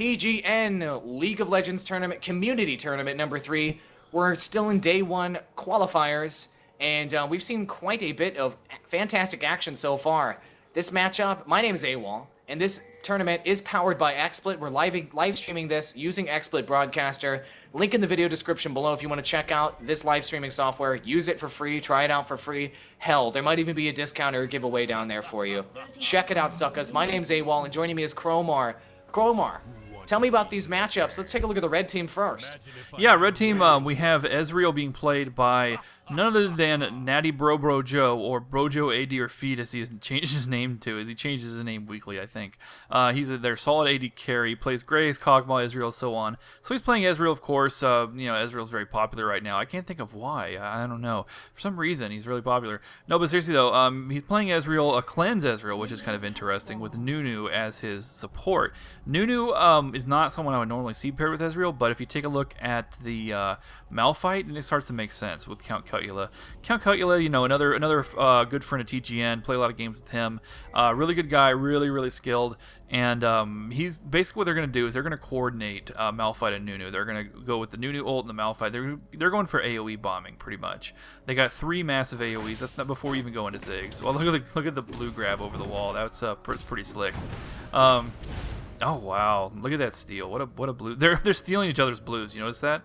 TGN League of Legends Tournament, Community Tournament number 3. We're still in day 1 qualifiers, and we've seen quite a bit of fantastic action so far. This matchup, my name is Awall, and this tournament is powered by XSplit. We're live streaming this using XSplit Broadcaster. Link in the video description below if you want to check out this live streaming software. Use it for free. Try it out for free. Hell, there might even be a discount or a giveaway down there for you. Check it out, suckers. My name's Awall, and joining me is Cromar. Cromar, tell me about these matchups. Let's take a look at the red team first. Yeah, red team, we have Ezreal being played by none other than Natty Bro Joe, or Brojo AD or Feed, as he has changed his name to, as he changes his name weekly, I think. He's their solid AD carry, plays Graves, Kog'Maw, Ezreal, so on. So he's playing Ezreal, of course. Ezreal's very popular right now. I can't think of why. I don't know. For some reason, he's really popular. No, but seriously, though, he's playing Ezreal, a cleanse Ezreal, which is kind of interesting, with Nunu as his support. Nunu is not someone I would normally see paired with Ezreal, but if you take a look at the Malphite, and it starts to make sense with Count Cutula. Count Cutula, another good friend of TGN, play a lot of games with him. Really good guy, really skilled, and he's basically what they're going to do is they're going to coordinate Malphite and Nunu. They're going to go with the Nunu ult and the Malphite. They're going for AoE bombing pretty much. They got 3 massive AoEs. That's not before we even go into Ziggs. Well, look at the blue grab over the wall. That's pretty slick. Oh wow, look at that steal. What a blue. They're stealing each other's blues. You notice that?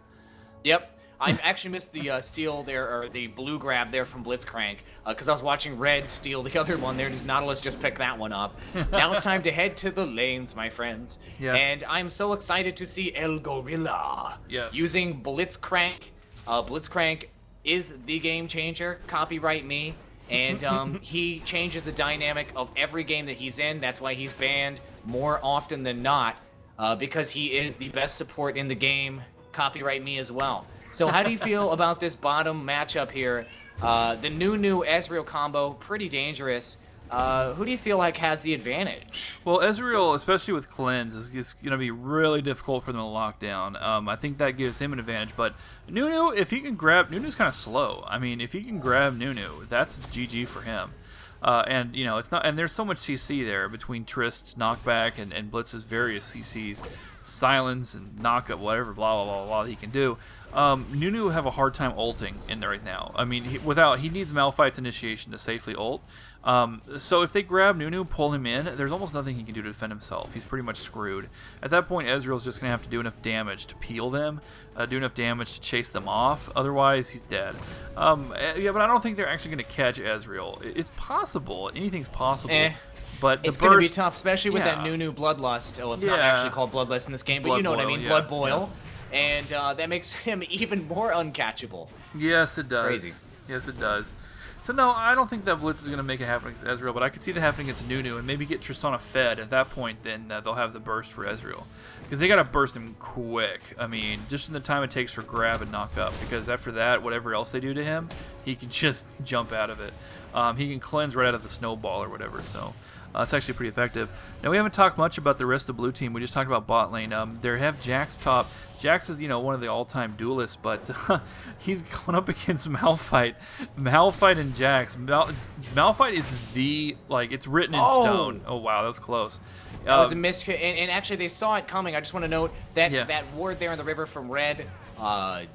Yep. I actually missed the steal there, or the blue grab there from Blitzcrank, because I was watching Red steal the other one there. Does Nautilus just pick that one up? Now it's time to head to the lanes, my friends. Yeah. And I'm so excited to see El Gorilla using Blitzcrank. Blitzcrank is the game changer. Copyright me. And he changes the dynamic of every game that he's in. That's why he's banned more often than not, because he is the best support in the game. Copyright me as well. So how do you feel about this bottom matchup here? The Nunu Ezreal combo, pretty dangerous. Who do you feel like has the advantage? Well, Ezreal, especially with Cleanse, is going to be really difficult for them to lock down. I think that gives him an advantage. But Nunu, if he can grab... Nunu's kind of slow. I mean, if he can grab Nunu, that's GG for him. And it's not, and there's so much CC there between Trist's knockback and Blitz's various CCs, silence and knockup, whatever, blah blah blah blah he can do. Nunu will have a hard time ulting in there right now. I mean, he needs Malphite's initiation to safely ult. So if they grab Nunu, pull him in, there's almost nothing he can do to defend himself. He's pretty much screwed. At that point, Ezreal's just going to have to do enough damage to peel them, do enough damage to chase them off. Otherwise, he's dead. Yeah, but I don't think they're actually going to catch Ezreal. It's possible. Anything's possible. But it's going to be tough, especially with that Nunu Bloodlust. Oh, it's not actually called Bloodlust in this game, but you know what I mean. Blood Boil. Yeah. And that makes him even more uncatchable. Yes, it does. Crazy. Yes, it does. So no, I don't think that Blitz is going to make it happen against Ezreal, but I could see that happening against Nunu and maybe get Tristana fed. At that point, then they'll have the burst for Ezreal. Because they got to burst him quick. I mean, just in the time it takes for grab and knock up. Because after that, whatever else they do to him, he can just jump out of it. He can cleanse right out of the snowball or whatever, so... it's actually pretty effective. Now, we haven't talked much about the rest of the blue team. We just talked about bot lane. They have Jax top. Jax is, one of the all-time duelists, but he's going up against Malphite. Malphite and Jax. Malphite is it's written in stone. Oh, wow, that was close. That was a missed, and actually they saw it coming. I just want to note that that ward there in the river from Red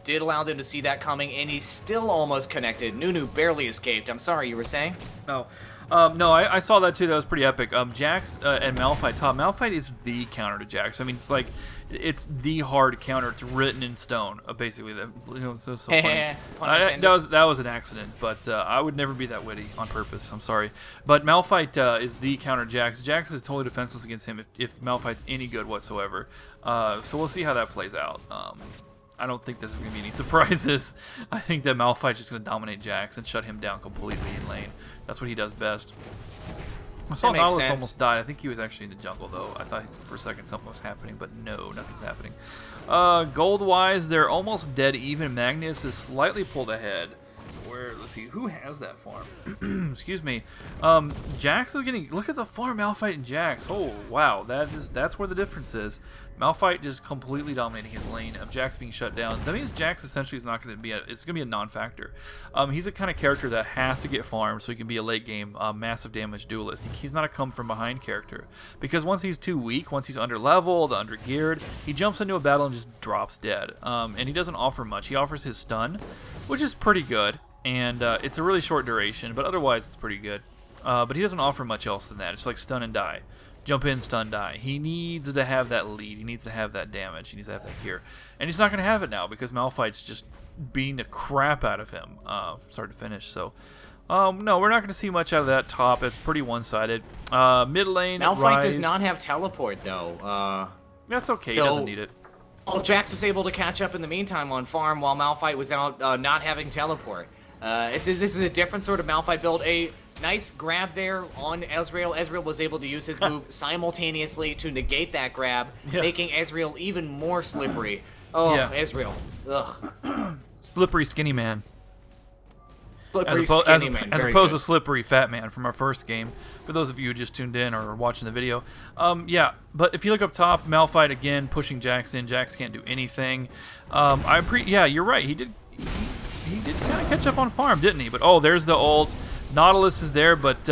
did allow them to see that coming, and he's still almost connected. Nunu barely escaped. I'm sorry, you were saying? Oh. No, I saw that too. That was pretty epic. Jax and Malphite top. Malphite is the counter to Jax. I mean, it's the hard counter. It's written in stone, basically. It's so funny. That was an accident, but I would never be that witty on purpose. I'm sorry, but Malphite is the counter to Jax. Jax is totally defenseless against him if Malphite's any good whatsoever. So we'll see how that plays out. I don't think there's going to be any surprises. I think that Malphite's just going to dominate Jax and shut him down completely in lane. That's what he does best. I saw Nautilus almost died. I think he was actually in the jungle, though. I thought for a second something was happening, but no, nothing's happening. Gold-wise, they're almost dead even. Magnius is slightly pulled ahead. Let's see who has that farm. Excuse me. Jax is getting. Look at the farm, Malphite and Jax. Oh wow, that's where the difference is. Malphite just completely dominating his lane of Jax being shut down. That means Jax essentially is not going to be. It's going to be a non-factor. He's a kind of character that has to get farmed so he can be a late game massive damage duelist. He's not a come from behind character because once he's too weak, once he's under leveled, under geared, he jumps into a battle and just drops dead. And he doesn't offer much. He offers his stun, which is pretty good, and it's a really short duration, but otherwise it's pretty good. But he doesn't offer much else than that. It's like stun and die. Jump in, stun, die. He needs to have that lead. He needs to have that damage. He needs to have that gear. And he's not going to have it now because Malphite's just beating the crap out of him from start to finish. So, no, we're not going to see much out of that top. It's pretty one-sided. Mid lane, Malphite Rise. does not have teleport, though. That's okay. He doesn't need it. Well, Jax was able to catch up in the meantime on farm while Malphite was out not having teleport. This is a different sort of Malphite build. A nice grab there on Ezreal. Ezreal was able to use his move simultaneously to negate that grab, making Ezreal even more slippery. Oh, Ezreal. Ugh. Slippery skinny man. Slippery skinny man. As opposed to slippery fat man from our first game. For those of you who just tuned in or are watching the video. Yeah, but if you look up top, Malphite again pushing Jax in. Jax can't do anything. Yeah, you're right. He did kind of catch up on farm, didn't he? But oh, there's the ult. Nautilus is there, but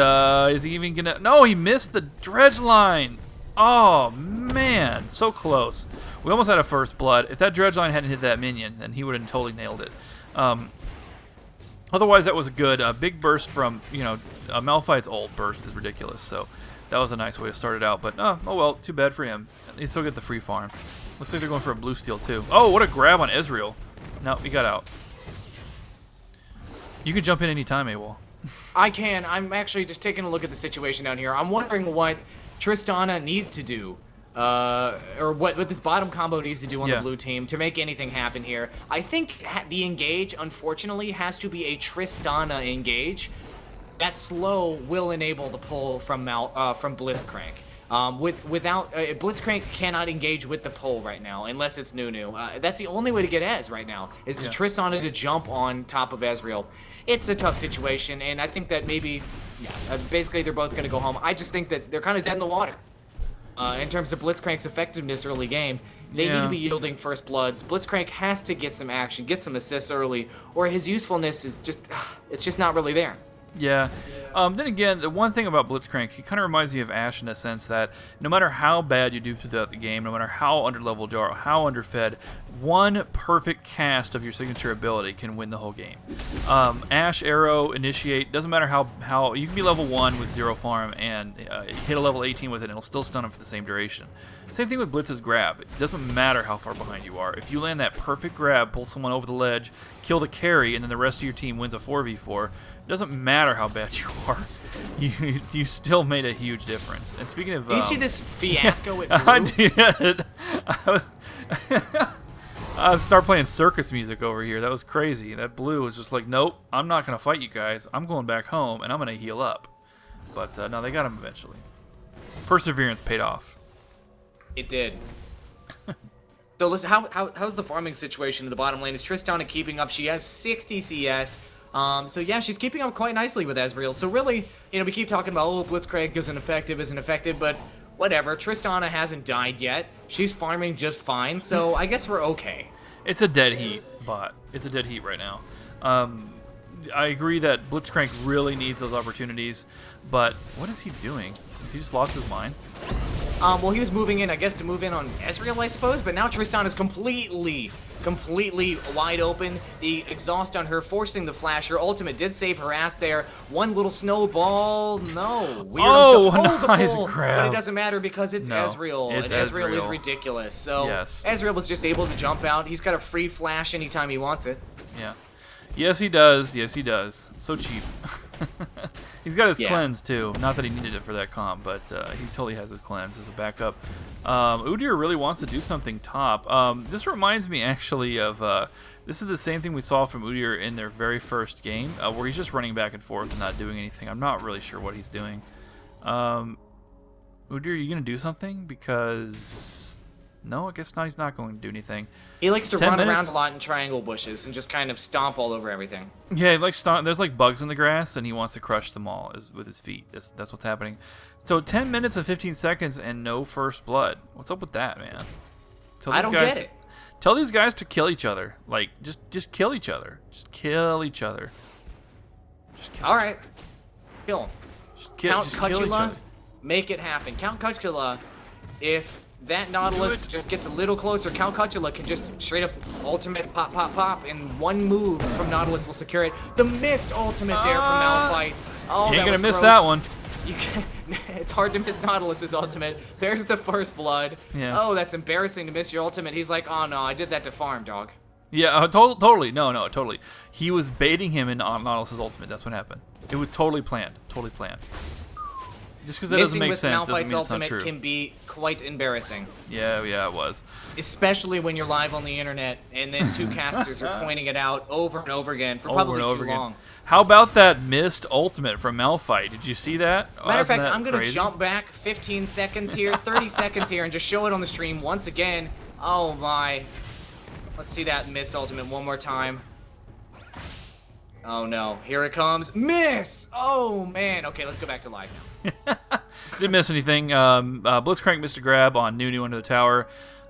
is he even gonna? No, he missed the dredge line. Oh man, so close. We almost had a first blood. If that dredge line hadn't hit that minion, then he would have totally nailed it. Otherwise, that was a good big burst from Malphite's ult burst is ridiculous. So that was a nice way to start it out. But oh well, too bad for him. He still get the free farm. Looks like they're going for a blue steal too. Oh, what a grab on Ezreal. No, he got out. You can jump in anytime, Awall. I can. I'm actually just taking a look at the situation down here. I'm wondering what Tristana needs to do, or what this bottom combo needs to do on the blue team to make anything happen here. I think the engage, unfortunately, has to be a Tristana engage. That slow will enable the pull from Blitzcrank. Blitzcrank cannot engage with the pull right now unless it's Nunu. That's the only way to get Ez right now is to Tristana to jump on top of Ezreal. It's a tough situation, and I think that maybe, basically they're both going to go home. I just think that they're kind of dead in the water in terms of Blitzcrank's effectiveness early game. They need to be yielding first bloods. Blitzcrank has to get some action, get some assists early, or his usefulness is it's just not really there. Yeah. Then again, the one thing about Blitzcrank, he kind of reminds me of Ashe in a sense that no matter how bad you do throughout the game, no matter how underleveled you are, how underfed, one perfect cast of your signature ability can win the whole game. Ashe, Arrow, Initiate, doesn't matter how you can be level 1 with 0 farm and hit a level 18 with it and it'll still stun him for the same duration. Same thing with Blitz's grab. It doesn't matter how far behind you are. If you land that perfect grab, pull someone over the ledge, kill the carry, and then the rest of your team wins a 4v4, it doesn't matter how bad you are. You still made a huge difference. And speaking of... Do you see this fiasco with Blue? I did. I start playing circus music over here. That was crazy. That Blue was just like, nope, I'm not going to fight you guys. I'm going back home, and I'm going to heal up. But no, they got him eventually. Perseverance paid off. It did. So listen, how's the farming situation in the bottom lane? Is Tristana keeping up? She has 60 CS. So yeah, she's keeping up quite nicely with Ezreal. So really, we keep talking about, oh, Blitzcrank isn't effective, but whatever. Tristana hasn't died yet. She's farming just fine, so I guess we're okay. It's a dead heat, bot. It's a dead heat right now. I agree that Blitzcrank really needs those opportunities, but what is he doing? Has he just lost his mind? Well, he was moving in, I guess, to move in on Ezreal, I suppose, but now Tristana is completely wide open. The exhaust on her, forcing the flash. Her ultimate did save her ass there. One little snowball. No. Weird. Nice grab. But it doesn't matter because it's Ezreal. It's and Ezreal is ridiculous. So Ezreal was just able to jump out. He's got a free flash anytime he wants it. Yeah. Yes, he does. Yes, he does. So cheap. He's got his cleanse, too. Not that he needed it for that comp, but he totally has his cleanse as a backup. Udyr really wants to do something top. This reminds me, actually, of... this is the same thing we saw from Udyr in their very first game, where he's just running back and forth and not doing anything. I'm not really sure what he's doing. Udyr, are you going to do something? Because... No, I guess not. He's not going to do anything. He likes to 10 run around minutes. a lot in triangle bushes and just kind of stomp all over everything. Yeah, he likes there's like bugs in the grass, and he wants to crush them all with his feet. That's what's happening. So 10 minutes and 15 seconds and no first blood. What's up with that, man? I don't get it. Tell these guys to kill each other. Like, just kill each other. Just kill each other. Just kill. All right, kill him. Count Just kill each Cutula, other. make it happen. Count Cutula, if that Nautilus just gets a little closer, Count Cutula can just straight up ultimate pop, pop, pop, and one move from Nautilus will secure it. The missed ultimate there from Malphite. Oh, You ain't that gonna was miss gross. that one. You can, it's hard to miss Nautilus's ultimate. There's the first blood. Yeah. Oh, that's embarrassing to miss your ultimate. He's like, oh no, I did that to farm, dog. Yeah, totally. No, totally. He was baiting him in Nautilus's ultimate. That's what happened. It was totally planned. Totally planned. Just because that doesn't make sense doesn't mean Malphite's it's not ultimate true. can be quite embarrassing. Yeah, it was. Especially when you're live on the internet and then two casters are pointing it out over and over again for probably too long. How about that missed ultimate from Malphite? Did you see that? Matter of fact, Wasn't that I'm going to crazy? jump back 15 seconds here, 30 seconds here, and just show it on the stream once again. Oh my. Let's see that missed ultimate one more time. Oh no, here it comes. Miss! Oh man. Okay, let's go back to live now. Didn't miss anything. Blitzcrank missed a grab on Nunu under the tower.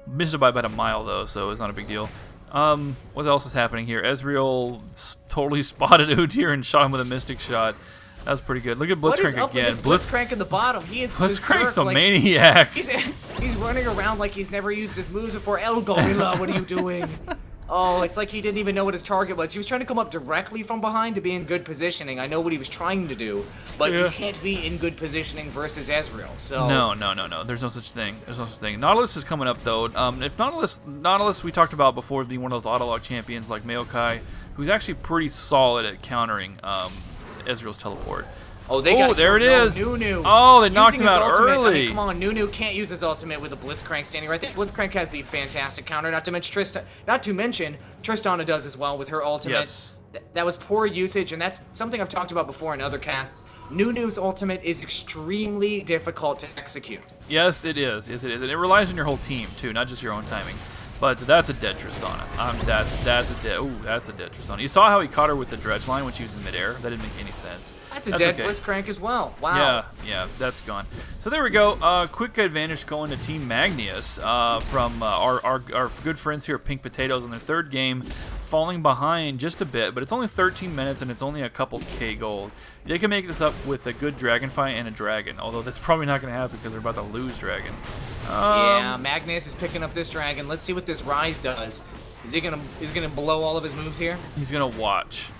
Missed it by about a mile though, so it's not a big deal. What else is happening here? Ezreal totally spotted Udyr and shot him with a Mystic shot. That was pretty good. Look at What is Blitzcrank up again. with this Blitzcrank in the bottom? He is Blitzcrank's berserk, a like, maniac. He's running around like he's never used his moves before. El Gorilla, what are you doing? Oh, it's like he didn't even know what his target was. He was trying to come up directly from behind to be in good positioning. I know what he was trying to do, but you can't be in good positioning versus Ezreal. So No. There's no such thing. Nautilus is coming up though. If Nautilus we talked about before being one of those autolog champions like Maokai, who's actually pretty solid at countering Ezreal's teleport. Oh, they got there it is. Nunu. Oh, they knocked Using him his out ultimate. I early. mean, come on, Nunu can't use his ultimate with a Blitzcrank standing right there. Blitzcrank has the fantastic counter. Not to mention Tristana does as well with her ultimate. Yes. That was poor usage, and that's something I've talked about before in other casts. Nunu's ultimate is extremely difficult to execute. Yes, it is. Yes, it is. And it relies on your whole team too, not just your own timing. But that's a dead Tristana. That's a dead Tristana. You saw how he caught her with the dredge line when she was in midair. That didn't make any sense. That's a dead okay. Blitzcrank as well. Wow. Yeah, that's gone. So there we go. Quick advantage going to Team Magnius from our good friends here at Pink Potatoes in their third game, falling behind just a bit, but it's only 13 minutes and it's only a couple K gold. They can make this up with a good dragon fight and a dragon, although that's probably not going to happen because they're about to lose dragon. Yeah, Magnius is picking up this dragon. Let's see what this Rise does. Is he gonna blow all of his moves here? He's going to watch.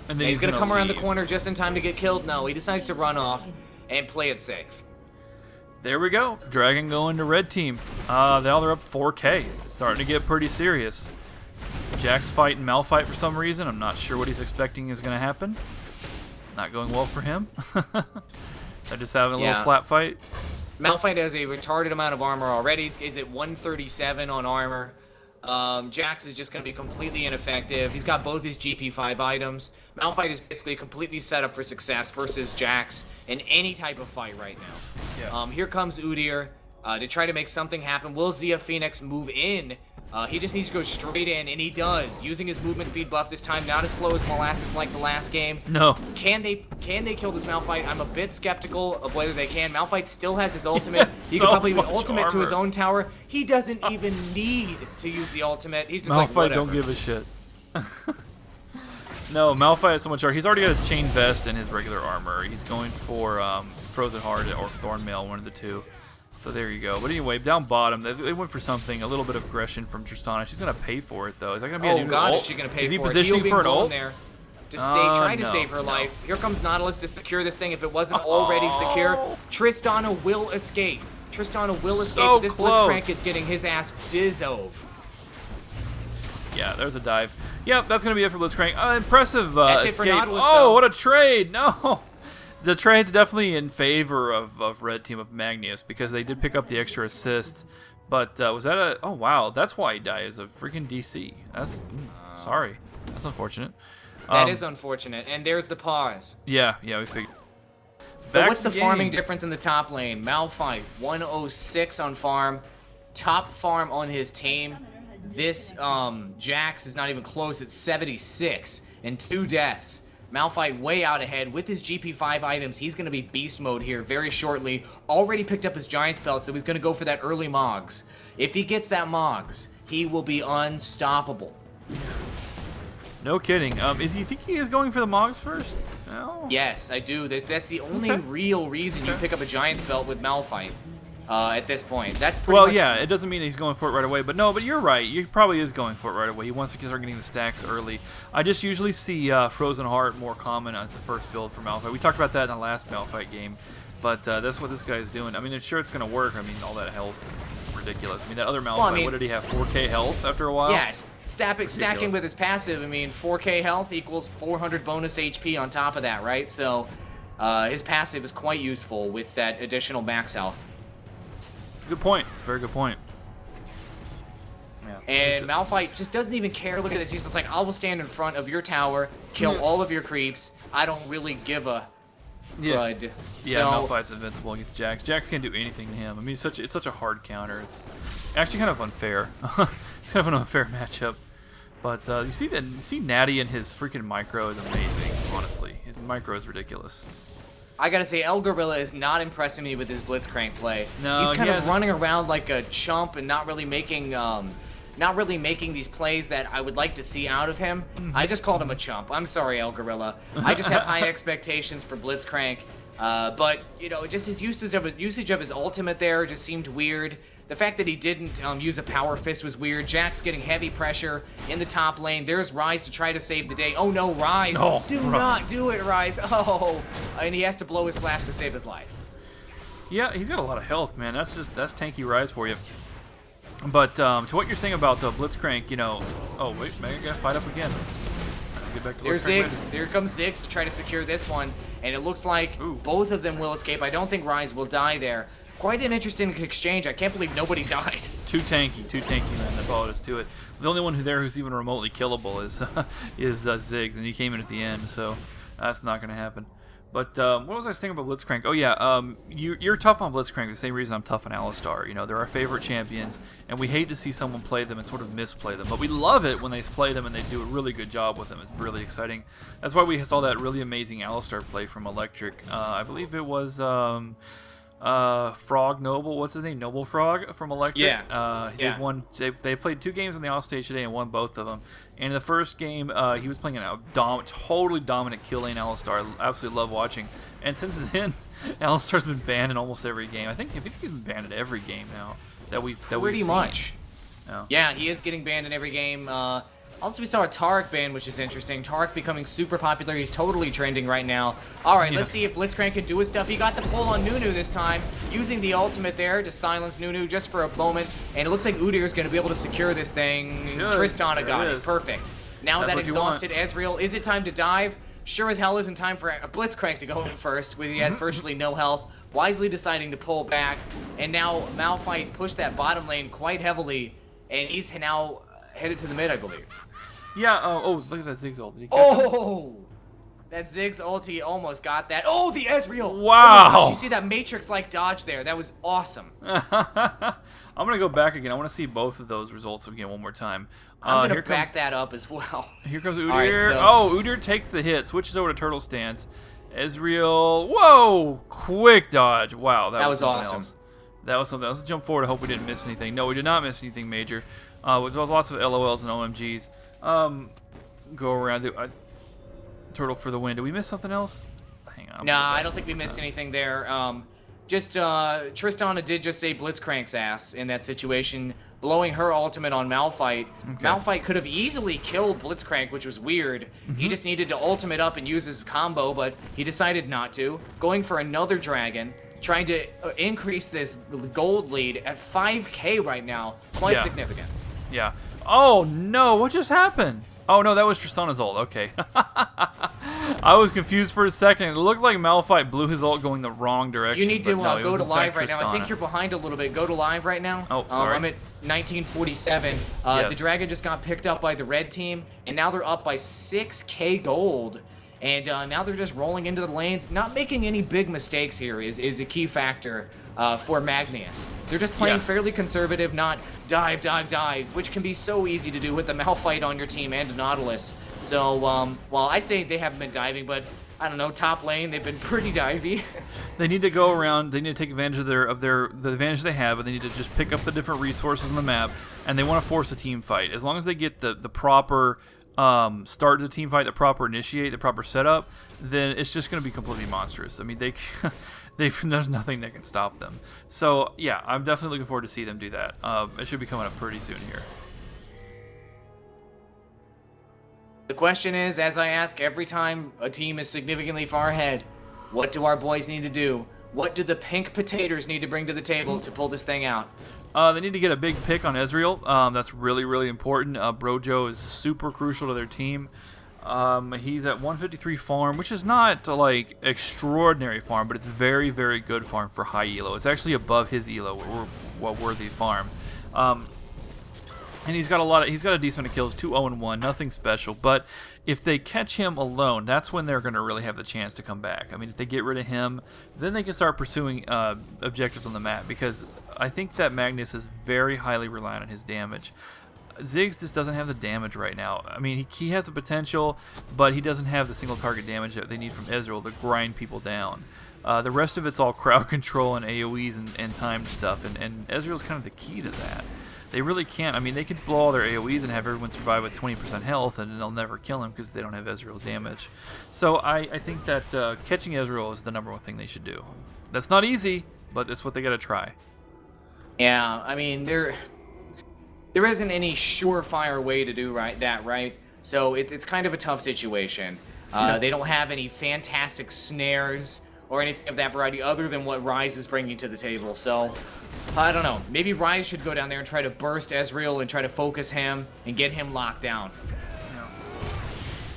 And then He's gonna come around the leave. corner just in time to get killed? No, he decides to run off and play it safe. There we go. Dragon going to red team. Now they're up 4K. It's starting to get pretty serious. Jack's fighting Malphite for some reason. I'm not sure what he's expecting is going to happen. Not going well for him. They're just having a little slap fight. Malphite has a retarded amount of armor already. He's at 137 on armor. Jax is just going to be completely ineffective. He's got both his GP5 items. Malphite is basically completely set up for success versus Jax in any type of fight right now. Yeah. Here comes Udyr to try to make something happen. Will Zia Phoenix move in? He just needs to go straight in, and he does, using his movement speed buff this time, not as slow as Molasses like the last game. No. Can they kill this Malphite? I'm a bit skeptical of whether they can. Malphite still has his ultimate. He so can probably much ultimate to his armor. own tower. He doesn't even need to use the ultimate. He's just Malphite like, whatever. don't give a shit. No, Malphite has so much armor. He's already got his chain vest and his regular armor. He's going for Frozen Heart or Thornmail, one of the two. So there you go. But anyway, down bottom, they went for something, a little bit of aggression from Tristana. She's going to pay for it, though. Is that going to be a new God, ult? is she going to pay Is he for it? positioning for an He'll be ult? there to trying to No, save her no. life. Here comes Nautilus to secure this thing if it wasn't already secure. Tristana will escape. Tristana will escape, So but this close. Blitzcrank is getting his ass dizzoed. Yeah, there's a dive. Yep, that's going to be it for Blitzcrank. Impressive That's it escape. for Nautilus, Oh, though. what a trade. No. The trade's definitely in favor of red team of Magnius because they did pick up the extra assists. But was that a... Oh, wow. That's why he died, is a freaking DC. That's... sorry. That's unfortunate. That is unfortunate. And there's the pause. Yeah, we figured. But Back what's to the farming game. difference in the top lane? Malphite, 106 on farm. top farm on his team. This Jax is not even close. It's 76 and 2 deaths. Malphite way out ahead with his GP5 items. He's going to be beast mode here very shortly. Already picked up his Giant's Belt, so he's going to go for that early Mogs. If he gets that Mogs, he will be unstoppable. No kidding. Is he thinking he's going for the Mogs first? No. Yes, I do. That's the only real reason you pick up a Giant's Belt with Malphite at this point. That's pretty much... yeah, it doesn't mean that he's going for it right away, but you're right. He probably is going for it right away. He wants to start getting the stacks early. I just usually see Frozen Heart more common as the first build for Malphite. We talked about that in the last Malphite game, but that's what this guy's doing. I mean, it's going to work. I mean, all that health is ridiculous. I mean, that other Malphite, what did he have, 4K health after a while? Yes, stacking with his passive, I mean, 4K health equals 400 bonus HP on top of that, right? So his passive is quite useful with that additional max health. It's a good point. It's a very good point. Yeah. And Malphite just doesn't even care. Look at this. He's just like, I will stand in front of your tower, kill all of your creeps. I don't really give a crud. Yeah, so, Malphite's invincible against Jax. Jax can't do anything to him. I mean, it's such a hard counter. It's actually kind of unfair. It's kind of an unfair matchup. But you see Natty and his freaking micro is amazing, honestly. His micro is ridiculous. I gotta say, El Gorilla is not impressing me with his Blitzcrank play. No, he's kind of running around like a chump and not really making these plays that I would like to see out of him. I just called him a chump. I'm sorry, El Gorilla. I just have high expectations for Blitzcrank. But you know, just his usage of his ultimate there just seemed weird. The fact that he didn't use a power fist was weird. Jack's getting heavy pressure in the top lane. There's Ryze to try to save the day. Oh no, Ryze! No, Do not do it, Ryze! Oh, and he has to blow his flash to save his life. Yeah, he's got a lot of health, man. That's tanky Ryze for you. But to what you're saying about the Blitzcrank, you know, oh wait, Mega got fight up again. Get back to There's Ziggs. There comes Ziggs to try to secure this one, and it looks like both of them will escape. I don't think Ryze will die there. Quite an interesting exchange. I can't believe nobody died. Too tanky, man. That's all it is to it. The only one who's even remotely killable is Ziggs, and he came in at the end, so that's not going to happen. But what was I saying about Blitzcrank? Oh yeah, you're tough on Blitzcrank the same reason I'm tough on Alistar. You know, they're our favorite champions, and we hate to see someone play them and sort of misplay them. But we love it when they play them and they do a really good job with them. It's really exciting. That's why we saw that really amazing Alistar play from Electric. I believe it was Frog Noble. What's his name? Noble Frog from Electric. Yeah. They played 2 games on the off stage today and won both of them. And in the first game, he was playing a totally dominant kill lane Alistar. I absolutely love watching. And since then, Alistar's been banned in almost every game. I think he's been banned in every game now that we've Pretty much. Yeah. Yeah, he is getting banned in every game. Also, we saw a Taric ban, which is interesting. Taric becoming super popular. He's totally trending right now. All right, let's see if Blitzcrank can do his stuff. He got the pull on Nunu this time, using the ultimate there to silence Nunu just for a moment. And it looks like Udyr is going to be able to secure this thing. Tristana got it. Perfect. Now that exhausted Ezreal, is it time to dive? Sure as hell isn't time for a Blitzcrank to go in first, when he has virtually no health. Wisely deciding to pull back. And now Malphite pushed that bottom lane quite heavily. And he's now headed to the mid, I believe. Yeah, oh, look at that Ziggs ult. That Ziggs ulti almost got that. Oh, the Ezreal! Wow! Oh my gosh, you see that Matrix-like dodge there? That was awesome. I'm going to go back again. I want to see both of those results again one more time. I'm going to back that up as well. Here comes Udyr. Right, Udyr takes the hit, switches over to Turtle Stance. Ezreal, whoa! Quick dodge. Wow, that was awesome. Else. That was something else. Let's jump forward. I hope we didn't miss anything. No, we did not miss anything major. There was lots of LOLs and OMGs. Go around. Turtle for the win. Did we miss something else? Hang on. Nah, I don't think we missed anything there. Tristana did just say Blitzcrank's ass in that situation, blowing her ultimate on Malphite. Okay. Malphite could have easily killed Blitzcrank, which was weird. He just needed to ultimate up and use his combo, but he decided not to. Going for another dragon, trying to increase this gold lead at 5K right now. Quite significant. Yeah. Oh, no. What just happened? Oh, no, that was Tristana's ult. Okay. I was confused for a second. It looked like Malphite blew his ult going the wrong direction. You need to go to live right now. I think you're behind a little bit. Go to live right now. Oh, sorry. I'm at 1947. The dragon just got picked up by the red team, and now they're up by 6K gold. And now they're just rolling into the lanes. Not making any big mistakes here is a key factor for Magnius. They're just playing fairly conservative, not dive, dive, dive, which can be so easy to do with the Malphite on your team and Nautilus. So, well, I say they haven't been diving, but I don't know, top lane, they've been pretty divey. They need to go around. They need to take advantage of the advantage they have, and they need to just pick up the different resources on the map. And they want to force a team fight. As long as they get the proper start to the team fight, the proper initiate, the proper setup, then it's just going to be completely monstrous. I mean, there's nothing that can stop them. So yeah, I'm definitely looking forward to see them do that. It should be coming up pretty soon here. The question is, as I ask every time a team is significantly far ahead, what do our boys need to do? What do the pink potatoes need to bring to the table to pull this thing out? They need to get a big pick on Ezreal. That's really, really important. Brojo is super crucial to their team. He's at 153 farm, which is not like extraordinary farm, but it's very, very good farm for high elo. It's actually above his elo, what worthy farm. And he's got a decent amount of kills, 2-0-1, nothing special. But if they catch him alone, that's when they're going to really have the chance to come back. I mean, if they get rid of him, then they can start pursuing objectives on the map, because I think that Magnius is very highly reliant on his damage. Ziggs just doesn't have the damage right now. I mean, he has the potential, but he doesn't have the single target damage that they need from Ezreal to grind people down. The rest of it's all crowd control and AoEs and timed stuff, and Ezreal's kind of the key to that. They really can't. I mean, they could blow all their AoEs and have everyone survive with 20% health, and they'll never kill him because they don't have Ezreal's damage. So I think that catching Ezreal is the #1 thing they should do. That's not easy, but it's what they got to try. Yeah, I mean, there isn't any surefire way to do that, right? So it's kind of a tough situation. They don't have any fantastic snares or anything of that variety other than what Ryze is bringing to the table. So, I don't know. Maybe Ryze should go down there and try to burst Ezreal and try to focus him and get him locked down.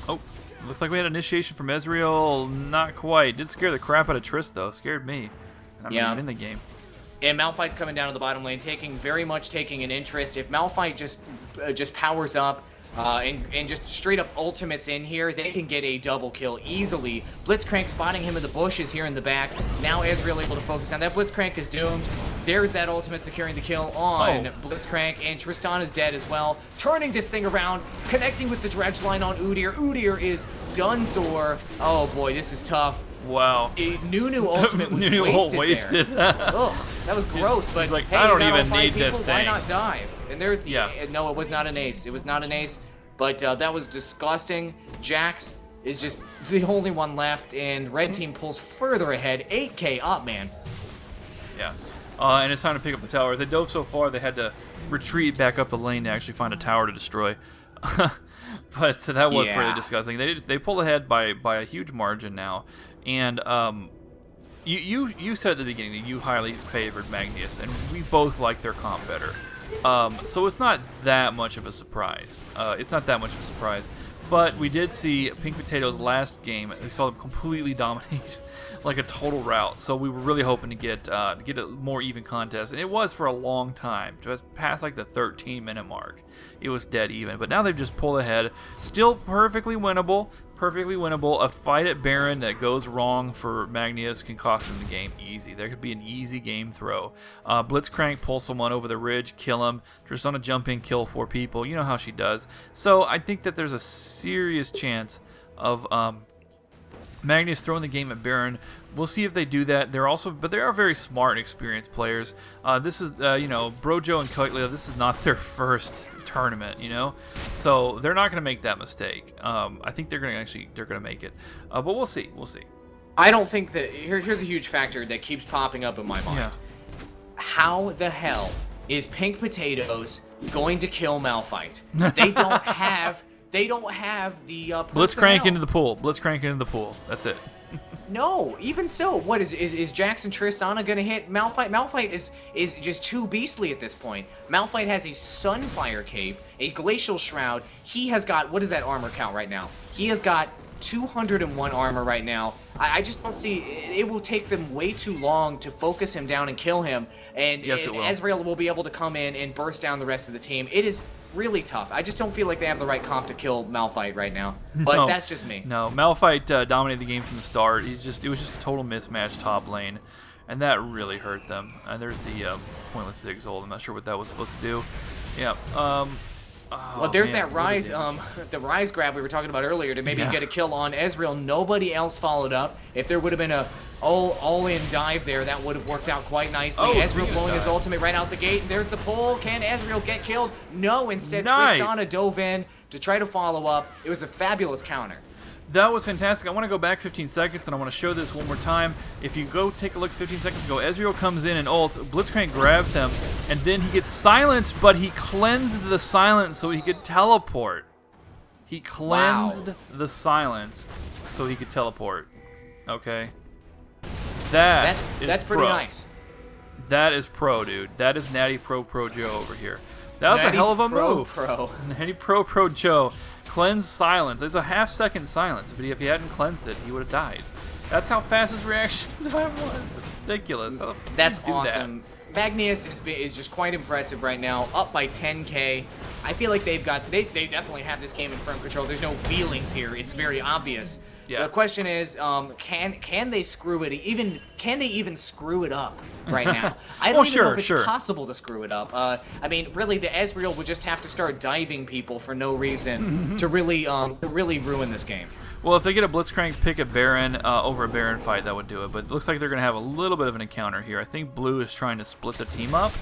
Oh, looks like we had initiation from Ezreal. Not quite. Did scare the crap out of Triss, though. Scared me. I'm not even in the game. And Malphite's coming down to the bottom lane, very much taking an interest. If Malphite just powers up and just straight up ultimates in here, they can get a double kill easily. Blitzcrank spotting him in the bushes here in the back. Now Ezreal able to focus down. That Blitzcrank is doomed. There's that ultimate securing the kill on Blitzcrank, and Tristan is dead as well. Turning this thing around, connecting with the dredge line on Udyr. Udyr is done for. Oh boy, this is tough. Wow. Nunu ultimate was wasted there. Ugh, that was gross, but like, hey, I don't even need people, this thing. Why not dive? And there's the... No, it was not an ace. It was not an ace, but that was disgusting. Jax is just the only one left, and red team pulls further ahead. 8k up, man. Yeah. And it's time to pick up the tower. They dove so far, they had to retreat back up the lane to actually find a tower to destroy. But that was pretty disgusting. They pulled ahead by a huge margin now. And you said at the beginning that you highly favored Magnius, and we both like their comp better. So it's not that much of a surprise. But we did see Pink Potatoes last game. We saw them completely dominate like a total rout. So we were really hoping to get a more even contest, and it was for a long time. Just past like the 13-minute mark, it was dead even. But now they've just pulled ahead. Still perfectly winnable. A fight at Baron that goes wrong for Magnius can cost them the game easy. There could be an easy game throw. Blitzcrank pull someone over the ridge, kill him. Tristana jump in, kill 4 people. You know how she does. So I think that there's a serious chance of Magnius throwing the game at Baron. We'll see if they do that. But they are very smart and experienced players. This is, Brojo and Koitlia, this is not their first tournament, so they're not going to make that mistake. I think they're going to make it, but we'll see. I don't think that here's a huge factor that keeps popping up in my mind. How the hell is Pink Potatoes going to kill Malphite? They don't have the Blitzcrank into the pool. That's it. No, even so, what is Jax and Tristana gonna hit Malphite? Malphite is just too beastly at this point. Malphite has a Sunfire Cape, a Glacial Shroud. He has got, what is that armor count right now? He has got 201 armor right now. I just don't see, it will take them way too long to focus him down and kill him, and, Yes, it will. Ezreal will be able to come in and burst down the rest of the team. It is really tough. I just don't feel like they have the right comp to kill Malphite right now, but No. that's just me. No, Malphite dominated the game from the start. It was just a total mismatch top lane, and that really hurt them. And there's the pointless Ziggs ult. I'm not sure what that was supposed to do. Yeah. Well, there's man, that Rise, the Rise grab we were talking about earlier to maybe get a kill on Ezreal. Nobody else followed up. If there would have been a all-in dive there, that would have worked out quite nicely. Ezreal blowing his ultimate right out the gate. And there's the pull. Can Ezreal get killed? No, instead Tristana dove in to try to follow up. It was a fabulous counter. That was fantastic. I want to go back 15 seconds, and I want to show this one more time. If you go take a look 15 seconds ago, Ezreal comes in and ults. Blitzcrank grabs him, and then he gets silenced, but he cleansed the silence so he could teleport. He cleansed the silence so he could teleport. Okay? That's pretty pro. nice. That is pro, dude. That is Natty Pro Joe over here. That was Natty a hell of a move. Natty Pro Joe. Cleanse silence. It's a half-second silence. If he hadn't cleansed it, he would have died. That's how fast his reaction time was. It's ridiculous. That's awesome. Magnius is just quite impressive right now, up by 10k. I feel like they definitely have this game in firm control. There's no feelings here. It's very obvious. Yeah. The question is, can they screw it? Can they even screw it up right now? I don't even know if it's possible to screw it up. I mean, really, the Ezreal would just have to start diving people for no reason to really ruin this game. Well, if they get a Blitzcrank pick a Baron over a Baron fight, that would do it. But it looks like they're going to have a little bit of an encounter here. I think Blue is trying to split the team up.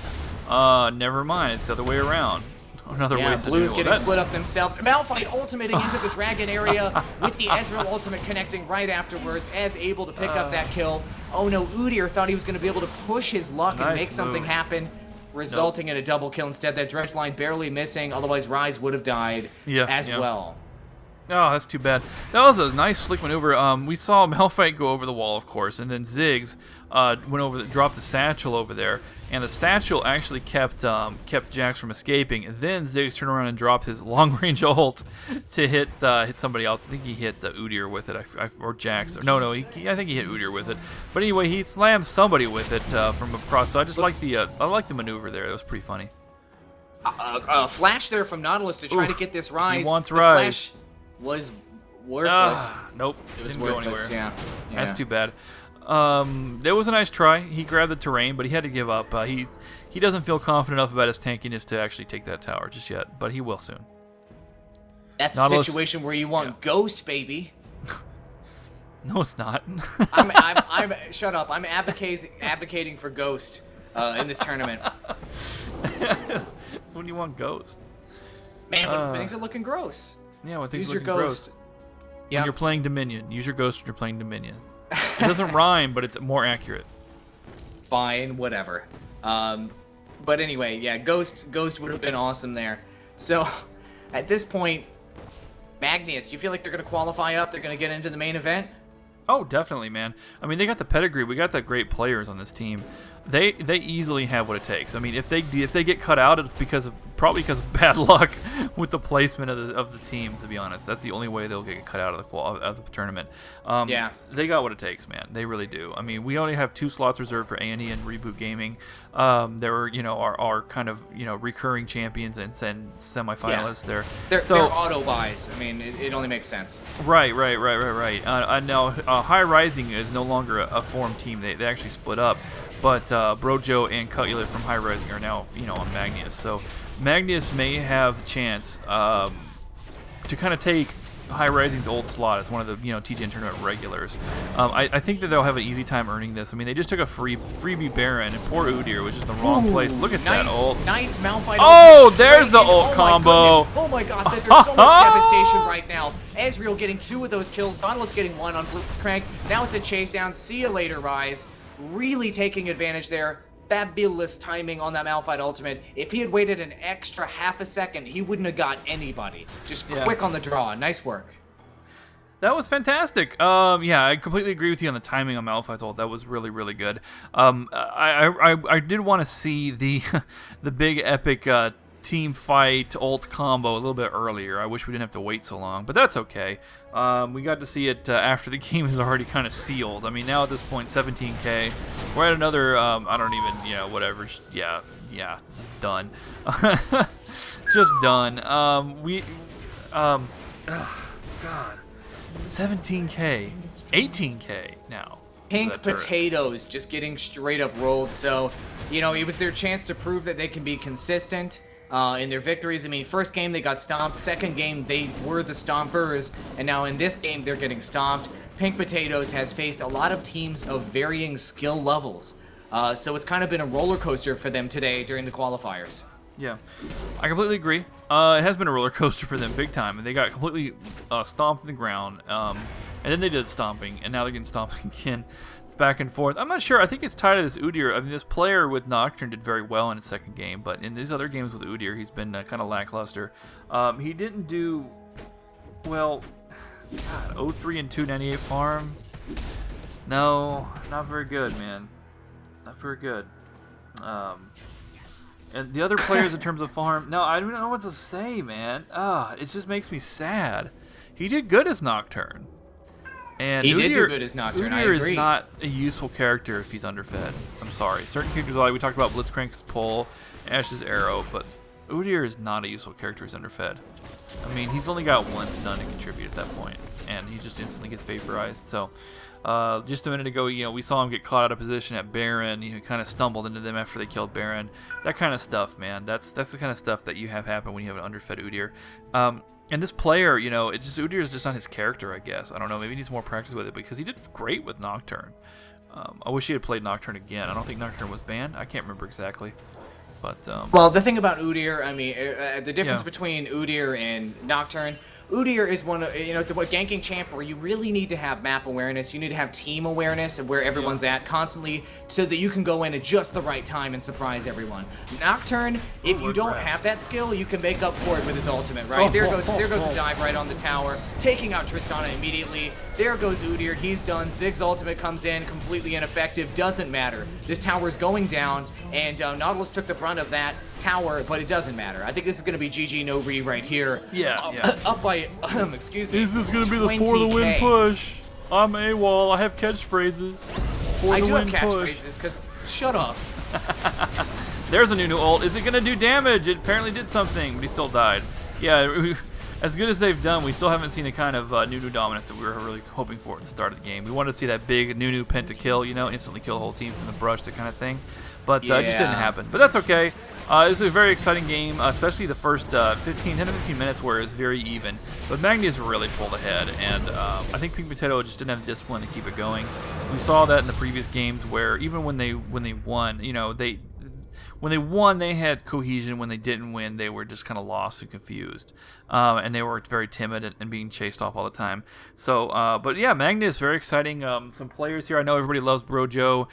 Never mind. It's the other way around. Blue's getting split up themselves. Malphite ultimating into the dragon area with the Ezreal ultimate connecting right afterwards, as able to pick up that kill. Oh no, Udyr thought he was going to be able to push his luck and make something happen, resulting in a double kill. Instead, that dredge line barely missing, otherwise Rise would have died as well. Oh, that's too bad. That was a nice slick maneuver. We saw Malphite go over the wall, of course, and then Ziggs dropped the satchel over there, and the satchel actually kept Jax from escaping. And then Ziggs turned around and dropped his long-range ult to hit somebody else. I think he hit Udyr with it, or Jax. No, I think he hit Udyr with it. But anyway, he slammed somebody with it from across. So I just like the maneuver there. That was pretty funny. Flash there from Nautilus to try to get this Rise. He wants Rise. Flash was worthless. Nope. It was Didn't go worthless. anywhere. Yeah. That's too bad. It was a nice try. He grabbed the terrain, but he had to give up. He doesn't feel confident enough about his tankiness to actually take that tower just yet, but he will soon. That's a situation where you want Ghost, baby. No, it's not. I'm shut up. I'm advocating for Ghost in this tournament. That's when you want Ghost. Man, when things are looking gross. Yeah, when things Use are looking your gross. Ghost. When you're playing Dominion. Use your Ghost when you're playing Dominion. It doesn't rhyme, but it's more accurate. Fine, whatever. But anyway, yeah, Ghost would have been awesome there. So, at this point, Magnius, you feel like they're going to qualify up? They're going to get into the main event? Oh, definitely, man. I mean, they got the pedigree. We got the great players on this team. They easily have what it takes. I mean, if they get cut out, it's probably because of bad luck with the placement of the teams. To be honest, that's the only way they'll get cut out of the tournament. Yeah, they got what it takes, man. They really do. I mean, we only have 2 slots reserved for A&E and Reboot Gaming. There were our kind of recurring champions and semifinalists. Yeah. They're auto buys. I mean, it only makes sense. Right. Now, High Rising is no longer a formed team. They actually split up. But Brojo and Cutula from High Rising are now, on Magnius. So Magnius may have a chance to kind of take High Rising's old slot as one of the TGN tournament regulars. I think that they'll have an easy time earning this. I mean, they just took a freebie Baron, and poor Udyr was just in the wrong place. Look at that ult. Nice Malphite. Oh, there's the ult combo. Oh my god, there's so much devastation right now. Ezreal getting 2 of those kills, Nautilus getting 1 on Blitzcrank. Now it's a chase down. See you later, Rise. Really taking advantage there. Fabulous timing on that Malphite ultimate. If he had waited an extra half a second, he wouldn't have got anybody. Just quick on the draw. Nice work. That was fantastic. Yeah, I completely agree with you on the timing on Malphite's ult. That was really, really good. I did want to see the big epic team fight ult combo a little bit earlier. I wish we didn't have to wait so long, but that's okay. We got to see it after the game is already kind of sealed. I mean, now at this point, 17K. We're at another, I don't even, whatever. Yeah, just done. Just done. God, 17K, 18K now. Pink Potatoes just getting straight up rolled. So, it was their chance to prove that they can be consistent in their victories. I mean, first game they got stomped. Second game they were the stompers. And now in this game they're getting stomped. Pink Potatoes has faced a lot of teams of varying skill levels. So it's kind of been a roller coaster for them today during the qualifiers. Yeah, I completely agree. It has been a roller coaster for them big time. And they got completely stomped to the ground. And then they did stomping, and now they're getting stomped again. It's back and forth. I'm not sure. I think it's tied to this Udyr. I mean, this player with Nocturne did very well in his second game, but in these other games with Udyr, he's been kind of lackluster. He didn't do well. God, 03 and 298 farm. No, not very good, man. Not very good. And the other players in terms of farm, no, I don't know what to say, man. It just makes me sad. He did good as Nocturne. And he did do good as Nocturne, I agree. Udyr is not a useful character if he's underfed. I'm sorry. Certain characters, like we talked about Blitzcrank's pull, Ash's arrow, but Udyr is not a useful character if he's underfed. I mean, he's only got one stun to contribute at that point, and he just instantly gets vaporized. So, just a minute ago, we saw him get caught out of position at Baron. He kind of stumbled into them after they killed Baron. That kind of stuff, man. That's the kind of stuff that you have happen when you have an underfed Udyr. And this player, Udyr is just not his character, I guess. I don't know, maybe he needs more practice with it because he did great with Nocturne. I wish he had played Nocturne again. I don't think Nocturne was banned. I can't remember exactly. But well, the thing about Udyr, I mean, the difference between Udyr and Nocturne, Udyr is one of, it's a ganking champ where you really need to have map awareness. You need to have team awareness of where everyone's at constantly so that you can go in at just the right time and surprise everyone. Nocturne, if you don't have that skill, you can make up for it with his ultimate, right? There goes a dive right on the tower, taking out Tristana immediately. There goes Udyr, he's done. Zig's ultimate comes in, completely ineffective, doesn't matter. This tower's going down, and Nautilus took the brunt of that tower, but it doesn't matter. I think this is going to be GG no re right here. Up by, excuse me, is this going to be the for the win push? I'm Awall, I have catchphrases. I do have catchphrases, because, shut up. There's a new ult. Is it going to do damage? It apparently did something, but he still died. Yeah, as good as they've done, we still haven't seen the kind of Nunu dominance that we were really hoping for at the start of the game. We wanted to see that big Nunu pentakill, instantly kill the whole team from the brush, that kind of thing. But it just didn't happen. But that's okay. This is a very exciting game, especially the first 10 to 15 minutes where it was very even. But Magnius really pulled ahead, and I think Pink Potato just didn't have the discipline to keep it going. We saw that in the previous games where even when they won, when they won, they had cohesion. When they didn't win, they were just kind of lost and confused. And they were very timid and being chased off all the time. So, but yeah, Magnius, very exciting. Some players here. I know everybody loves Brojo.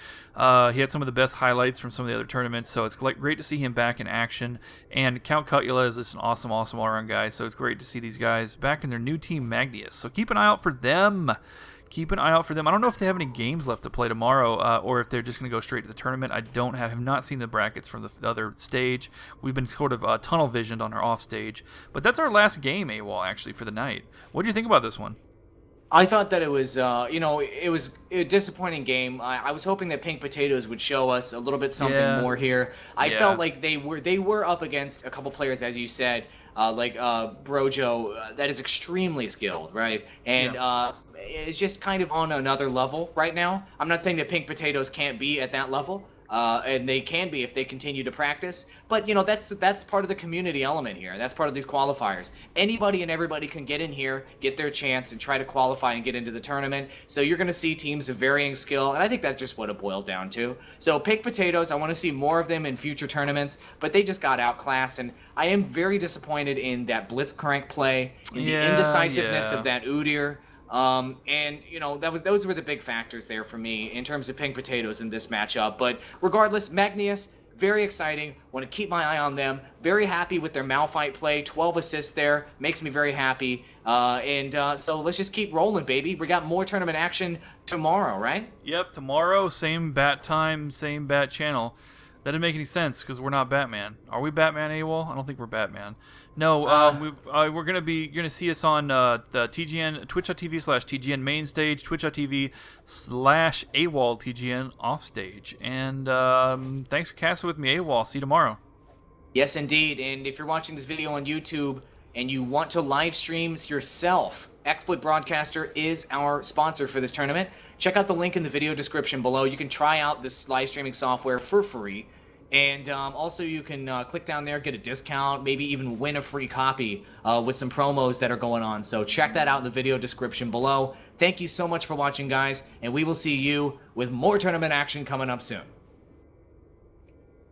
He had some of the best highlights from some of the other tournaments. So it's great to see him back in action. And Count Cutula is just an awesome all-around guy. So it's great to see these guys back in their new team, Magnius. So keep an eye out for them. Keep an eye out for them. I don't know if they have any games left to play tomorrow, or if they're just going to go straight to the tournament. I have not seen the brackets from the other stage. We've been sort of tunnel visioned on our off stage, but that's our last game, Awall, actually, for the night. What do you think about this one? I thought that it was, it was a disappointing game. I was hoping that Pink Potatoes would show us a little bit something more here. I felt like they were up against a couple players, as you said, like Brojo, that is extremely skilled, right? And is just kind of on another level right now. I'm not saying that Pink Potatoes can't be at that level, and they can be if they continue to practice. But that's part of the community element here. That's part of these qualifiers. Anybody and everybody can get in here, get their chance, and try to qualify and get into the tournament. So you're going to see teams of varying skill, and I think that's just what it boiled down to. So Pink Potatoes, I want to see more of them in future tournaments, but they just got outclassed, and I am very disappointed in that Blitzcrank play, in the indecisiveness of that Udyr. And those were the big factors there for me in terms of Pink Potatoes in this matchup. But regardless, Magnius, very exciting. Want to keep my eye on them. Very happy with their Malphite play. 12 assists there. Makes me very happy. So let's just keep rolling, baby. We got more tournament action tomorrow, right? Yep, tomorrow, same bat time, same bat channel. That didn't make any sense because we're not Batman. Are we Batman, AWOL? I don't think we're Batman. No, we're gonna see us on the TGN Twitch.tv/TGN main stage, Twitch.tv/AWOL TGN offstage. And thanks for casting with me, AWOL. See you tomorrow. Yes, indeed. And if you're watching this video on YouTube and you want to live stream yourself, XSplit Broadcaster is our sponsor for this tournament. Check out the link in the video description below. You can try out this live streaming software for free. And also you can click down there, get a discount, maybe even win a free copy with some promos that are going on. So check that out in the video description below. Thank you so much for watching, guys, and we will see you with more tournament action coming up soon.